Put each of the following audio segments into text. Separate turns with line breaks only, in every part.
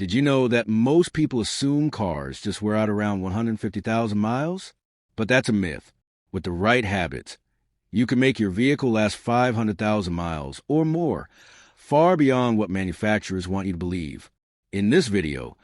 Did you know that most people assume cars just wear out around 150,000 miles? But that's a myth. With the right habits, you can make your vehicle last 500,000 miles or more, far beyond what manufacturers want you to believe. In this video,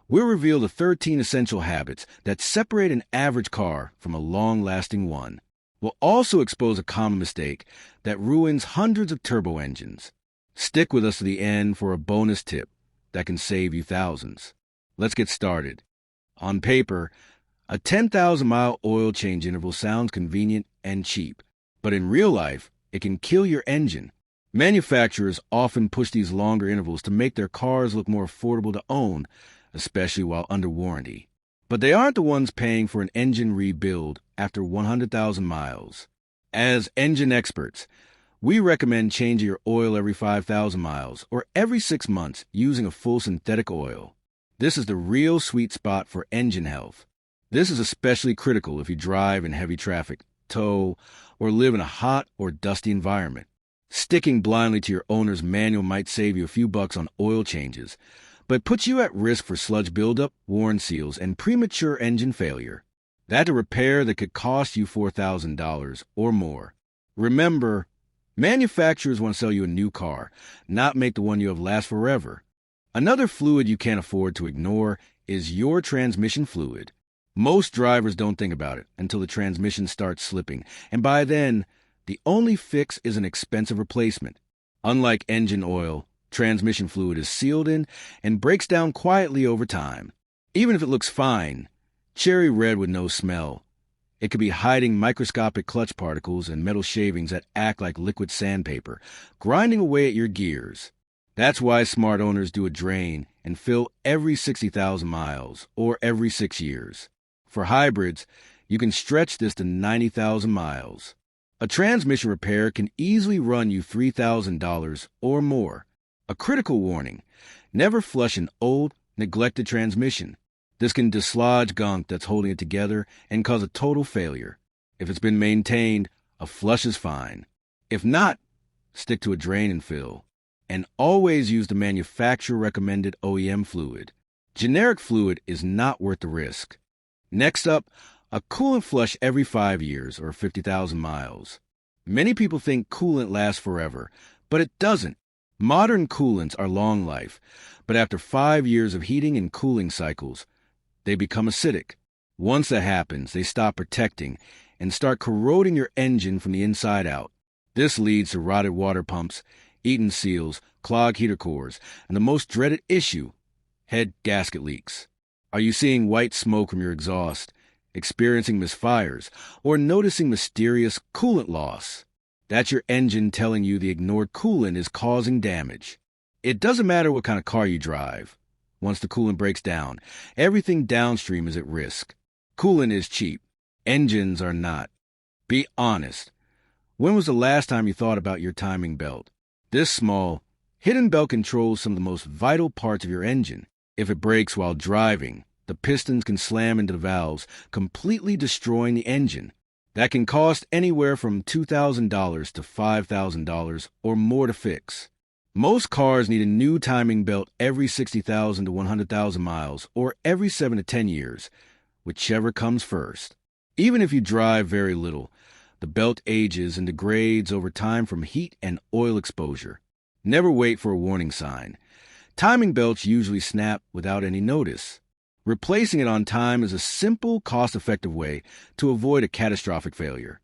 we'll reveal the 13 essential habits that separate an average car from a long-lasting one. We'll also expose a common mistake that ruins hundreds of turbo engines. Stick with us to the end for a bonus tip that can save you thousands. Let's get started. On paper, a 10,000-mile oil change interval sounds convenient and cheap, but in real life, it can kill your engine. Manufacturers often push these longer intervals to make their cars look more affordable to own, especially while under warranty. But they aren't the ones paying for an engine rebuild after 100,000 miles. As engine experts, we recommend changing your oil every 5,000 miles or every 6 months using a full synthetic oil. This is the real sweet spot for engine health. This is especially critical if you drive in heavy traffic, tow, or live in a hot or dusty environment. Sticking blindly to your owner's manual might save you a few bucks on oil changes, but puts you at risk for sludge buildup, worn seals, and premature engine failure. That's a repair that could cost you $4,000 or more. Remember, manufacturers want to sell you a new car, not make the one you have last forever. Another fluid you can't afford to ignore is your transmission fluid. Most drivers don't think about it until the transmission starts slipping, and by then, the only fix is an expensive replacement. Unlike engine oil, transmission fluid is sealed in and breaks down quietly over time. Even if it looks fine, cherry red with no smell, it could be hiding microscopic clutch particles and metal shavings that act like liquid sandpaper, grinding away at your gears. That's why smart owners do a drain and fill every 60,000 miles or every 6 years. For hybrids, you can stretch this to 90,000 miles. A transmission repair can easily run you $3,000 or more. A critical warning: never flush an old, neglected transmission. This can dislodge gunk that's holding it together and cause a total failure. If it's been maintained, a flush is fine. If not, stick to a drain and fill. And always use the manufacturer-recommended OEM fluid. Generic fluid is not worth the risk. Next up, a coolant flush every 5 years or 50,000 miles. Many people think coolant lasts forever, but it doesn't. Modern coolants are long life, but after 5 years of heating and cooling cycles, they become acidic. Once that happens, they stop protecting and start corroding your engine from the inside out. This leads to rotted water pumps, eaten seals, clogged heater cores, and the most dreaded issue, head gasket leaks. Are you seeing white smoke from your exhaust, experiencing misfires, or noticing mysterious coolant loss? That's your engine telling you the ignored coolant is causing damage. It doesn't matter what kind of car you drive. Once the coolant breaks down, everything downstream is at risk. Coolant is cheap. Engines are not. Be honest. When was the last time you thought about your timing belt? This small, hidden belt controls some of the most vital parts of your engine. If it breaks while driving, the pistons can slam into the valves, completely destroying the engine. That can cost anywhere from $2,000 to $5,000 or more to fix. Most cars need a new timing belt every 60,000 to 100,000 miles or every 7 to 10 years, whichever comes first. Even if you drive very little, the belt ages and degrades over time from heat and oil exposure. Never wait for a warning sign. Timing belts usually snap without any notice. Replacing it on time is a simple, cost-effective way to avoid a catastrophic failure.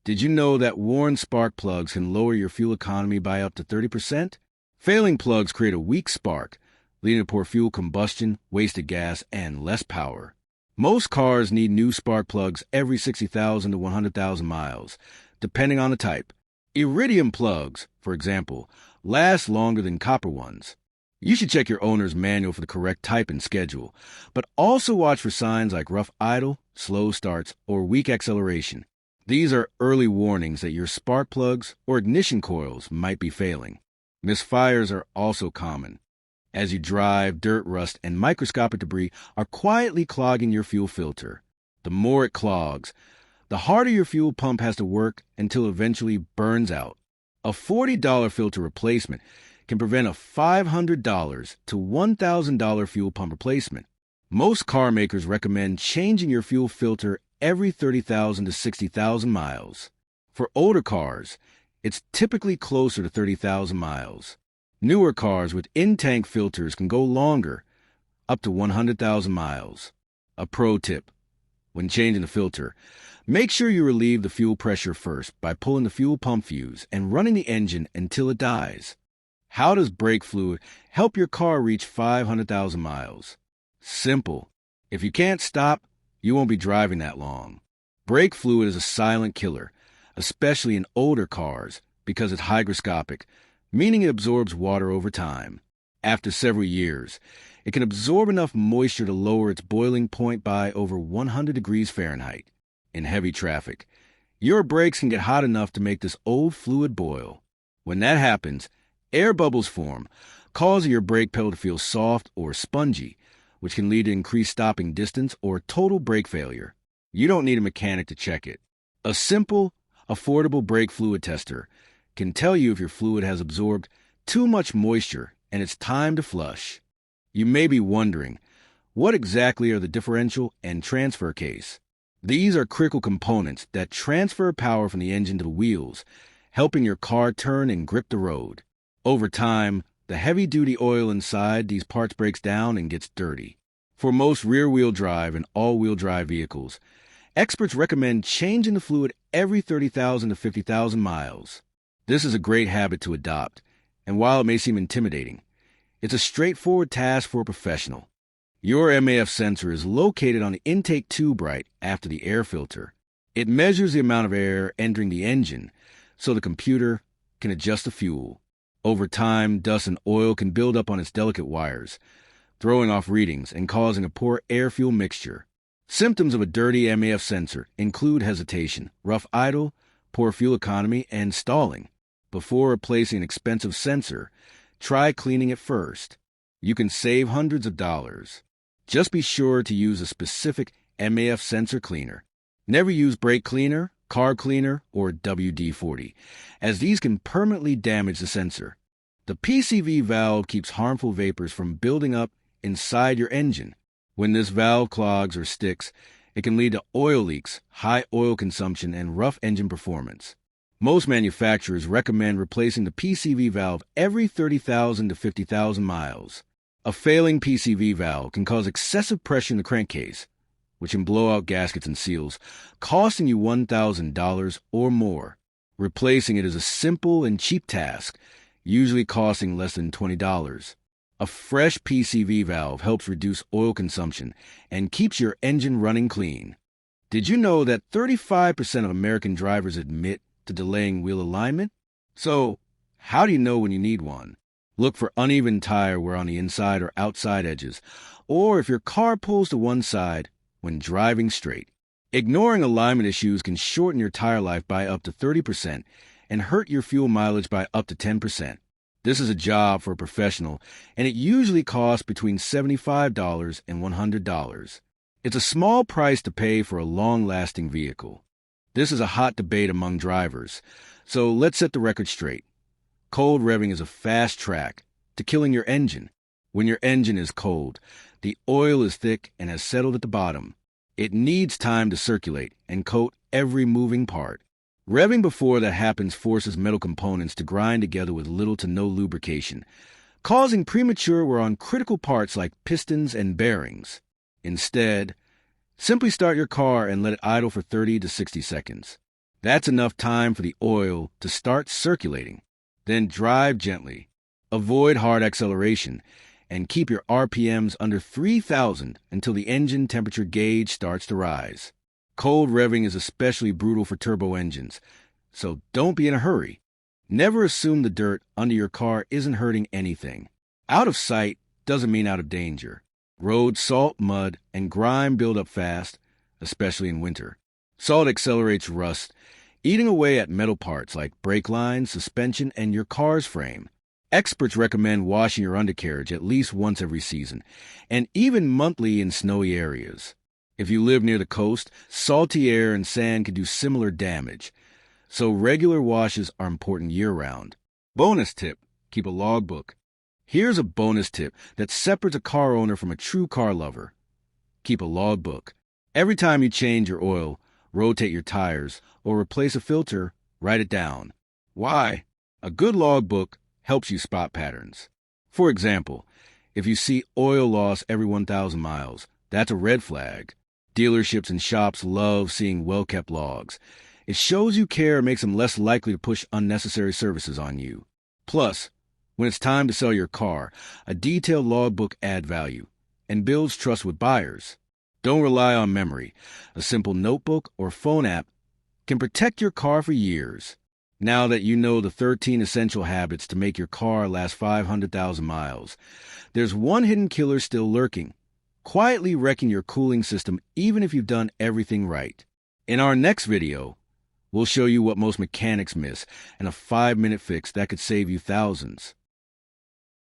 Did you know that worn spark plugs can lower your fuel economy by up to 30%? Failing plugs create a weak spark, leading to poor fuel combustion, wasted gas, and less power. Most cars need new spark plugs every 60,000 to 100,000 miles, depending on the type. Iridium plugs, for example, last longer than copper ones. You should check your owner's manual for the correct type and schedule, but also watch for signs like rough idle, slow starts, or weak acceleration. These are early warnings that your spark plugs or ignition coils might be failing. Misfires are also common. As you drive, dirt, rust, and microscopic debris are quietly clogging your fuel filter. The more it clogs, the harder your fuel pump has to work until it eventually burns out. A $40 filter replacement can prevent a $500 to $1,000 fuel pump replacement. Most car makers recommend changing your fuel filter every 30,000 to 60,000 miles. For older cars, it's typically closer to 30,000 miles. Newer cars with in-tank filters can go longer, up to 100,000 miles. A pro tip: when changing the filter, make sure you relieve the fuel pressure first by pulling the fuel pump fuse and running the engine until it dies. How does brake fluid help your car reach 500,000 miles? Simple. If you can't stop, you won't be driving that long. Brake fluid is a silent killer, especially in older cars, because it's hygroscopic, meaning it absorbs water over time. After several years, it can absorb enough moisture to lower its boiling point by over 100 degrees Fahrenheit. In heavy traffic, your brakes can get hot enough to make this old fluid boil. When that happens, air bubbles form, causing your brake pedal to feel soft or spongy, which can lead to increased stopping distance or total brake failure. You don't need a mechanic to check it. A simple, affordable brake fluid tester can tell you if your fluid has absorbed too much moisture and it's time to flush. You may be wondering, what exactly are the differential and transfer case? These are critical components that transfer power from the engine to the wheels, helping your car turn and grip the road. Over time, the heavy-duty oil inside these parts breaks down and gets dirty. For most rear-wheel drive and all-wheel drive vehicles, experts recommend changing the fluid every 30,000 to 50,000 miles. This is a great habit to adopt, and while it may seem intimidating, it's a straightforward task for a professional. Your MAF sensor is located on the intake tube right after the air filter. It measures the amount of air entering the engine so the computer can adjust the fuel. Over time, dust and oil can build up on its delicate wires, throwing off readings and causing a poor air-fuel mixture. Symptoms of a dirty MAF sensor include hesitation, rough idle, poor fuel economy, and stalling. Before replacing an expensive sensor, try cleaning it first. You can save hundreds of dollars. Just be sure to use a specific MAF sensor cleaner. Never use brake cleaner, carb cleaner, or WD-40, as these can permanently damage the sensor. The PCV valve keeps harmful vapors from building up inside your engine. When this valve clogs or sticks, it can lead to oil leaks, high oil consumption, and rough engine performance. Most manufacturers recommend replacing the PCV valve every 30,000 to 50,000 miles. A failing PCV valve can cause excessive pressure in the crankcase, which can blow out gaskets and seals, costing you $1,000 or more. Replacing it is a simple and cheap task, usually costing less than $20. A fresh PCV valve helps reduce oil consumption and keeps your engine running clean. Did you know that 35% of American drivers admit to delaying wheel alignment? So, how do you know when you need one? Look for uneven tire wear on the inside or outside edges, or if your car pulls to one side when driving straight. Ignoring alignment issues can shorten your tire life by up to 30% and hurt your fuel mileage by up to 10%. This is a job for a professional, and it usually costs between $75 and $100. It's a small price to pay for a long-lasting vehicle. This is a hot debate among drivers, so let's set the record straight. Cold revving is a fast track to killing your engine. When your engine is cold, the oil is thick and has settled at the bottom. It needs time to circulate and coat every moving part. Revving before that happens forces metal components to grind together with little to no lubrication, causing premature wear on critical parts like pistons and bearings. Instead, simply start your car and let it idle for 30 to 60 seconds. That's enough time for the oil to start circulating. Then drive gently. Avoid hard acceleration and keep your RPMs under 3,000 until the engine temperature gauge starts to rise. Cold revving is especially brutal for turbo engines, so don't be in a hurry. Never assume the dirt under your car isn't hurting anything. Out of sight doesn't mean out of danger. Road salt, mud, and grime build up fast, especially in winter. Salt accelerates rust, eating away at metal parts like brake lines, suspension, and your car's frame. Experts recommend washing your undercarriage at least once every season, and even monthly in snowy areas. If you live near the coast, salty air and sand can do similar damage, so regular washes are important year-round. Bonus tip: Keep a logbook. Here's a bonus tip that separates a car owner from a true car lover. Keep a logbook. Every time you change your oil, rotate your tires, or replace a filter, write it down. Why? A good logbook helps you spot patterns. For example, if you see oil loss every 1,000 miles, that's a red flag. Dealerships and shops love seeing well-kept logs. It shows you care and makes them less likely to push unnecessary services on you. Plus, when it's time to sell your car, a detailed logbook adds value and builds trust with buyers. Don't rely on memory. A simple notebook or phone app can protect your car for years. Now that you know the 13 essential habits to make your car last 500,000 miles, there's one hidden killer still lurking, quietly wrecking your cooling system even if you've done everything right. In our next video, we'll show you what most mechanics miss and a 5-minute fix that could save you thousands.